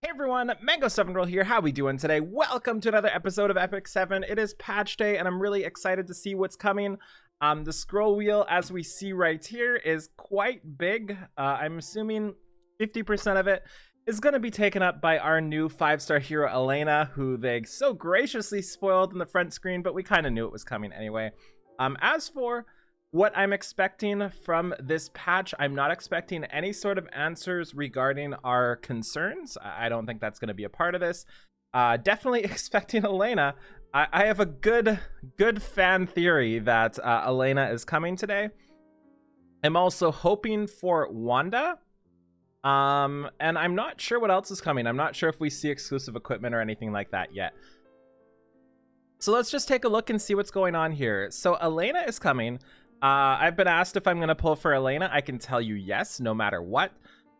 Hey everyone, Mango7Roll here. How we doing today? Welcome to another episode of Epic 7. It is patch day and I'm really excited to see what's coming. The scroll wheel, as we see right here, is quite big. I'm assuming 50% of it is going to be taken up by our new 5-star hero Elena, who they so graciously spoiled in the front screen, but we kind of knew it was coming anyway. As for what I'm expecting from this patch, I'm not expecting any sort of answers regarding our concerns. I don't think that's going to be a part of this. Definitely expecting Elena. I have a good fan theory that Elena is coming today. I'm also hoping for Wanda. And I'm not sure what else is coming. I'm not sure if we see exclusive equipment or anything like that yet. So let's just take a look and see what's going on here. So Elena is coming. I've been asked if I'm going to pull for Elena. I can tell you yes, no matter what.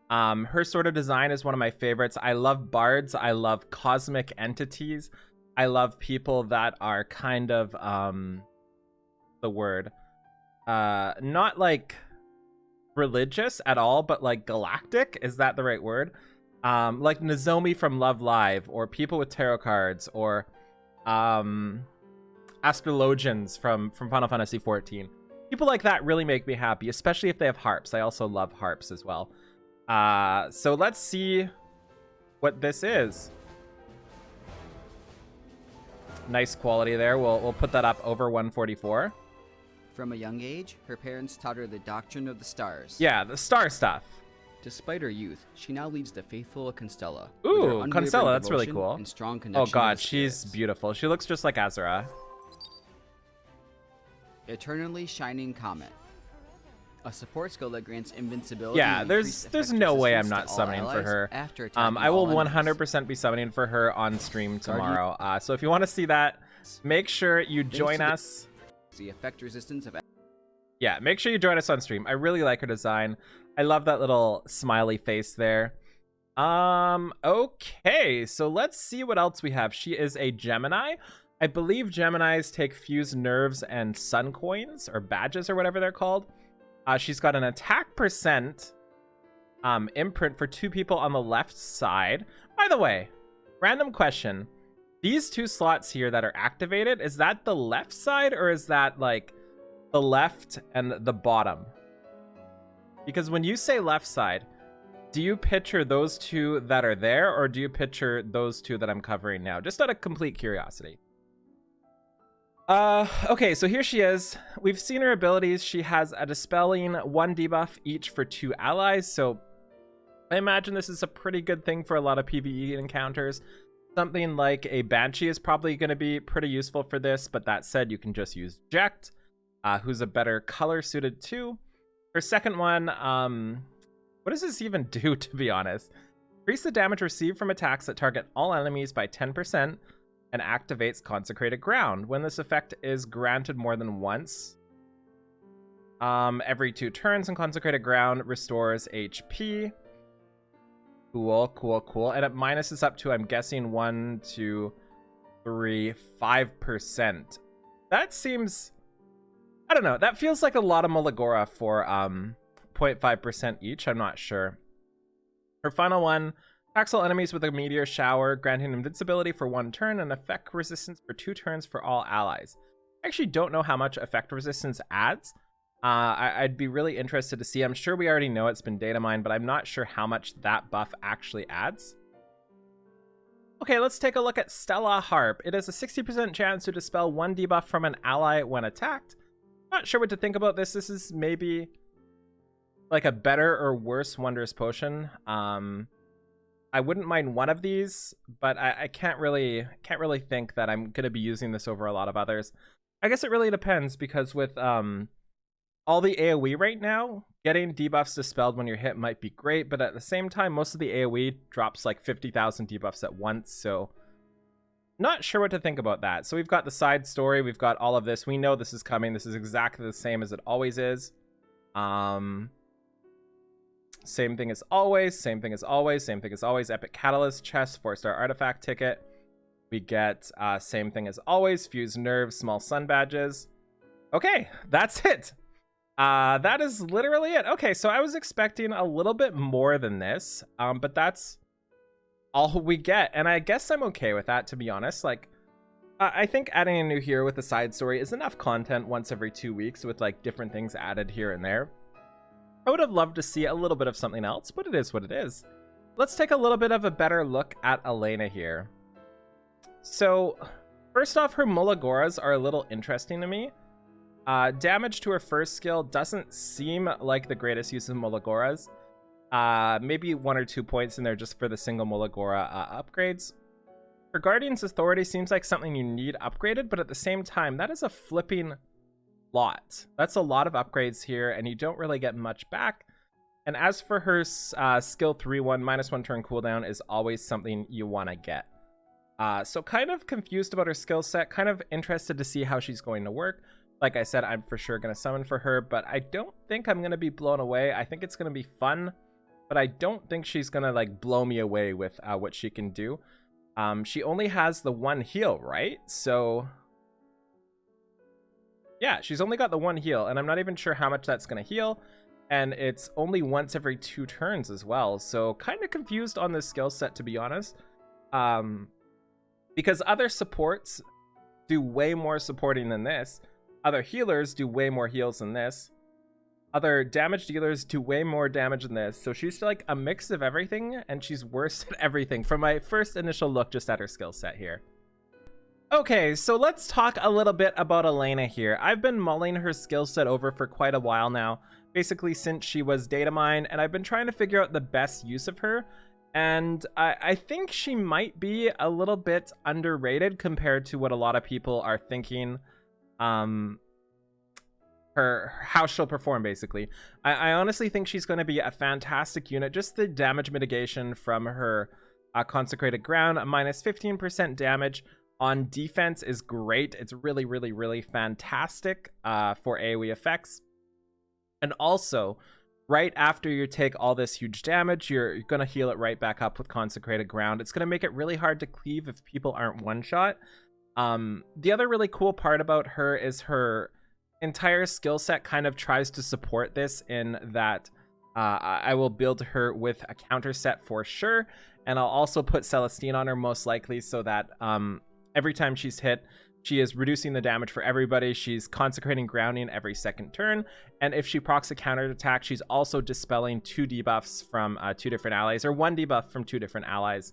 Her sort of design is one of my favorites. I love bards. I love cosmic entities. I love people that are kind of, not like religious at all, but like galactic. Is that the right word? Like Nozomi from Love Live, or people with tarot cards, or astrologians from Final Fantasy 14. People like that really make me happy, especially if they have harps. I also love harps as well. So let's see what this is. Nice quality there. We'll put that up over 144. From a young age, her parents taught her the doctrine of the stars. Yeah, the star stuff. Despite her youth, she now leads the faithful Constella. Ooh, Constella, that's really cool. And strong connection. Oh god, she's beautiful. She looks just like Azura. Eternally Shining Comet. A support skill that grants invincibility. Yeah, there's no way I'm not summoning for her. I will 100% be summoning for her on stream tomorrow. So if you want to see that, make sure you join us. The effect resistance of... Yeah, make sure you join us on stream. I really like her design. I love that little smiley face there. Okay, so let's see what else we have. She is a Gemini. I believe Geminis take fused nerves and sun coins, or badges, or whatever they're called. She's got an attack percent imprint for 2 people on the left side. By the way, random question. These 2 slots here that are activated, is that the left side, or is that like the left and the bottom? Because when you say left side, do you picture those 2 that are there, or do you picture those 2 that I'm covering now? Just out of complete curiosity. Okay, so here she is. We've seen her abilities. She has a dispelling 1 debuff each for 2 allies, so I imagine this is a pretty good thing for a lot of PvE encounters. Something like a Banshee is probably going to be pretty useful for this, but that said, you can just use Jekt, who's a better color suited too. Her second one, what does this even do, to be honest? Increase the damage received from attacks that target all enemies by 10%. And activates Consecrated Ground. When this effect is granted more than once, every 2 turns, and Consecrated Ground restores HP. Cool. And it minuses up to, I'm guessing, 1, 2, 3, 5%. That seems, I don't know, that feels like a lot of Malagora for 0.5% each. I'm not sure. Her final one, attacks all enemies with a meteor shower, granting invincibility for 1 turn and effect resistance for 2 turns for all allies. I actually don't know how much effect resistance adds. I'd be really interested to see. I'm sure we already know it's been data mined, but I'm not sure how much that buff actually adds. Okay, let's take a look at Stella Harp. It has a 60% chance to dispel 1 debuff from an ally when attacked. Not sure what to think about this. This is maybe like a better or worse Wondrous Potion. I wouldn't mind one of these, but I can't really think that I'm going to be using this over a lot of others. I guess it really depends, because with all the AoE right now, getting debuffs dispelled when you're hit might be great, but at the same time, most of the AoE drops like 50,000 debuffs at once, so not sure what to think about that. So we've got the side story, we've got all of this. We know this is coming. This is exactly the same as it always is. Same thing as always, Epic Catalyst chest, 4-star artifact ticket. We get same thing as always, fused nerves, small sun badges. Okay, that's it. That is literally it. Okay, so I was expecting a little bit more than this, but that's all we get. And I guess I'm okay with that, to be honest. Like, I think adding a new hero with a side story is enough content once every 2 weeks with like different things added here and there. I would have loved to see a little bit of something else, but it is what it is. Let's take a little bit of a better look at Elena here. So, first off, her Mulagoras are a little interesting to me. Damage to her first skill doesn't seem like the greatest use of Mulagoras. Maybe 1 or 2 points in there just for the single Mulagora upgrades. Her Guardian's Authority seems like something you need upgraded, but at the same time, that is a flipping lot. That's a lot of upgrades here, and you don't really get much back. And as for her skill 3-1, -1 turn cooldown is always something you want to get. So kind of confused about her skill set, kind of interested to see how she's going to work. Like I said, I'm for sure going to summon for her, but I don't think I'm going to be blown away. I think it's going to be fun, but I don't think she's going to like blow me away with what she can do. She only has the 1 heal, right? So yeah, she's only got the 1 heal, and I'm not even sure how much that's going to heal. And it's only once every 2 turns as well. So kind of confused on this skill set, to be honest. Because other supports do way more supporting than this. Other healers do way more heals than this. Other damage dealers do way more damage than this. So she's like a mix of everything, and she's worse at everything from my first initial look just at her skill set here. Okay, so let's talk a little bit about Elena here. I've been mulling her skill set over for quite a while now, basically since she was data mined, and I've been trying to figure out the best use of her. And I think she might be a little bit underrated compared to what a lot of people are thinking. How she'll perform, basically. I honestly think she's going to be a fantastic unit. Just the damage mitigation from her Consecrated Ground, minus 15% damage on defense is great. It's really, really, really fantastic for AoE effects. And also, right after you take all this huge damage, you're going to heal it right back up with Consecrated Ground. It's going to make it really hard to cleave if people aren't one-shot. The other really cool part about her is her entire skill set kind of tries to support this in that I will build her with a counter set for sure. And I'll also put Celestine on her most likely so that every time she's hit, she is reducing the damage for everybody. She's consecrating grounding every second turn. And if she procs a counter attack, she's also dispelling 2 debuffs from 2 different allies, or 1 debuff from 2 different allies.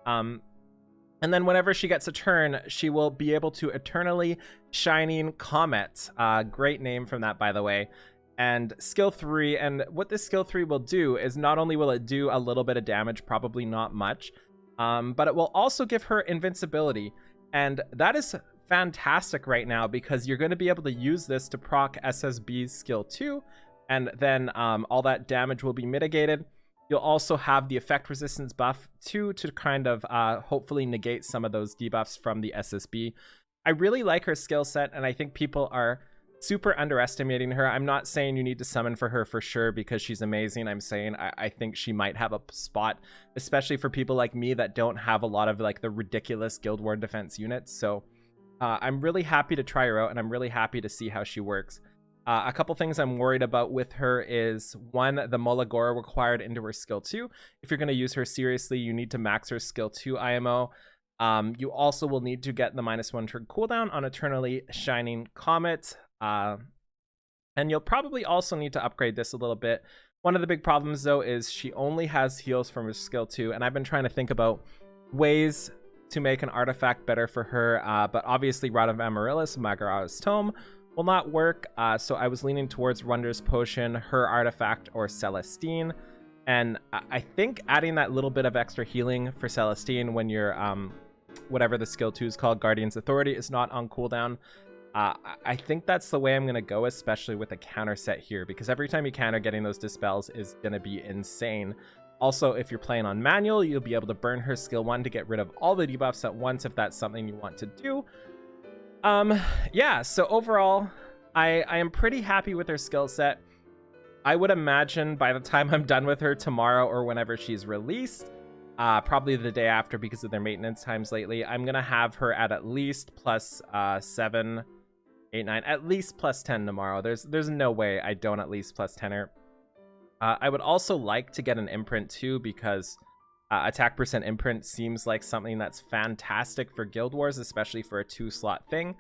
And then whenever she gets a turn, she will be able to Eternally Shining Comet. Great name from that, by the way. And skill 3, and what this skill 3 will do is not only will it do a little bit of damage, probably not much, but it will also give her invincibility. And that is fantastic right now because you're going to be able to use this to proc SSB's skill 2, and then all that damage will be mitigated. You'll also have the effect resistance buff too to kind of hopefully negate some of those debuffs from the SSB. I really like her skill set, and I think people are super underestimating her. I'm not saying you need to summon for her for sure because she's amazing. I'm saying I think she might have a spot, especially for people like me that don't have a lot of like the ridiculous Guild War defense units. So I'm really happy to try her out, and I'm really happy to see how she works. A couple things I'm worried about with her is, 1, the Mulagora required into her skill 2. If you're going to use her seriously, you need to max her skill 2 IMO. You also will need to get the -1 turn cooldown on Eternally Shining Comet. And you'll probably also need to upgrade this a little bit. One of the big problems, though, is she only has heals from her skill 2. And I've been trying to think about ways to make an artifact better for her. But obviously, Rod of Amaryllis, Magara's Tome, will not work, so I was leaning towards Wondrous Potion, her artifact, or Celestine. And I think adding that little bit of extra healing for Celestine when your whatever the skill 2 is called, Guardian's Authority, is not on cooldown, I think that's the way I'm going to go, especially with a counter set here, because every time you counter, getting those dispels is going to be insane. Also, if you're playing on manual, you'll be able to burn her skill 1 to get rid of all the debuffs at once if that's something you want to do. Yeah, so overall, I am pretty happy with her skill set. I would imagine by the time I'm done with her tomorrow or whenever she's released, probably the day after because of their maintenance times lately, I'm gonna have her at least plus 7, 8, 9, at least plus 10 tomorrow. There's no way I don't at least plus 10 her. I would also like to get an imprint too, because Attack percent imprint seems like something that's fantastic for Guild Wars, especially for a 2-slot thing,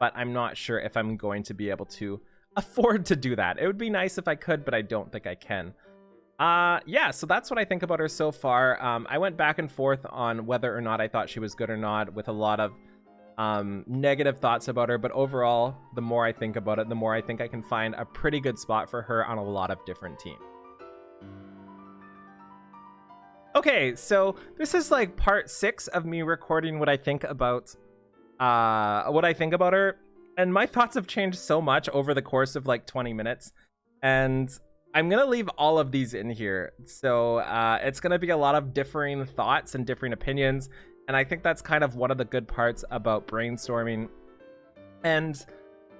but I'm not sure if I'm going to be able to afford to do that. It would be nice if I could, but I don't think I can. Yeah, so that's what I think about her so far. I went back and forth on whether or not I thought she was good or not, with a lot of negative thoughts about her, but overall, the more I think about it, the more I think I can find a pretty good spot for her on a lot of different teams. Okay, so this is like part 6 of me recording what I think about her, and my thoughts have changed so much over the course of like 20 minutes, and I'm gonna leave all of these in here. So it's gonna be a lot of differing thoughts and differing opinions, and I think that's kind of one of the good parts about brainstorming. And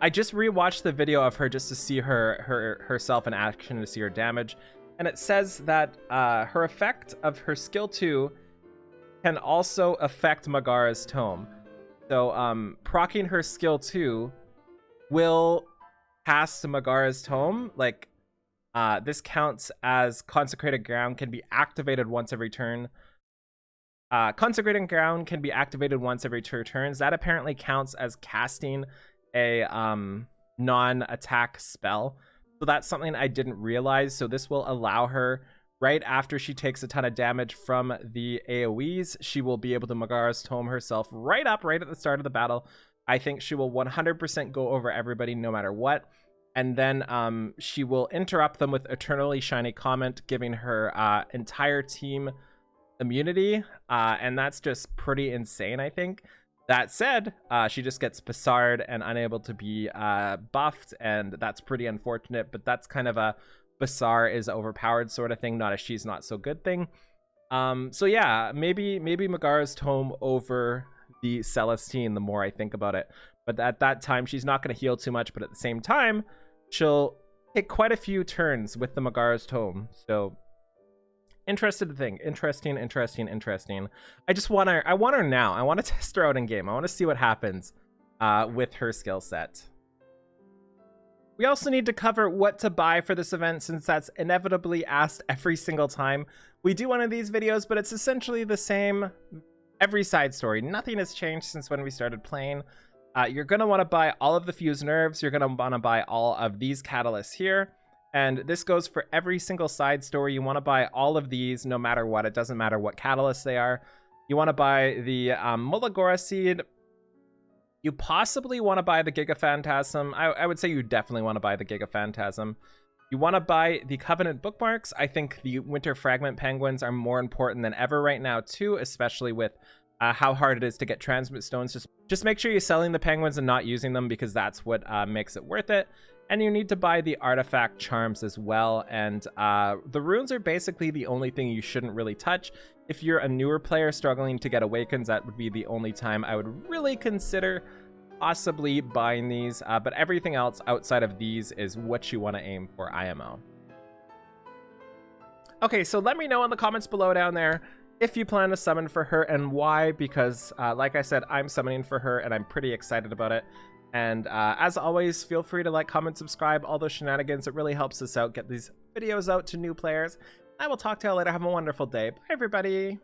I just rewatched the video of her just to see herself in action, to see her damage. And it says that her effect of her skill 2 can also affect Megara's Tome. So proccing her skill 2 will cast Megara's Tome. Like, this counts as Consecrated Ground, can be activated once every turn. Consecrated Ground can be activated once every 2 turns. That apparently counts as casting a non-attack spell. So that's something I didn't realize. So this will allow her, right after she takes a ton of damage from the AoEs, she will be able to Megara's Tome herself right at the start of the battle. I think she will 100% go over everybody no matter what. And then she will interrupt them with Eternally Shiny Comment, giving her entire team immunity. And that's just pretty insane, I think. That said, she just gets Bassard and unable to be buffed, and that's pretty unfortunate, but that's kind of a Bassard is overpowered sort of thing, not a she's not so good thing. So yeah, maybe Megara's Tome over the Celestine the more I think about it. But at that time, she's not going to heal too much, but at the same time, she'll take quite a few turns with the Megara's Tome. So interesting. I want her now. I want to test her out in game. I want to see what happens with her skill set. We also need to cover what to buy for this event, since that's inevitably asked every single time we do one of these videos, but it's essentially the same every side story. Nothing has changed since when we started playing. You're going to want to buy all of the fused nerves. You're going to want to buy all of these catalysts here. And this goes for every single side story. You want to buy all of these no matter what. It doesn't matter what catalysts they are. You want to buy the Muligora Seed. You possibly want to buy the Giga Phantasm. I would say you definitely want to buy the Giga Phantasm. You want to buy the Covenant Bookmarks. I think the Winter Fragment Penguins are more important than ever right now too, especially with how hard it is to get Transmute Stones. Just make sure you're selling the Penguins and not using them, because that's what makes it worth it. And you need to buy the Artifact Charms as well. And the runes are basically the only thing you shouldn't really touch. If you're a newer player struggling to get Awakens, that would be the only time I would really consider possibly buying these. But everything else outside of these is what you want to aim for IMO. Okay, so let me know in the comments below down there if you plan to summon for her and why, because like I said, I'm summoning for her and I'm pretty excited about it. And as always, feel free to like, comment, subscribe, all those shenanigans. It really helps us out, get these videos out to new players. I will talk to you later. Have a wonderful day. Bye, everybody.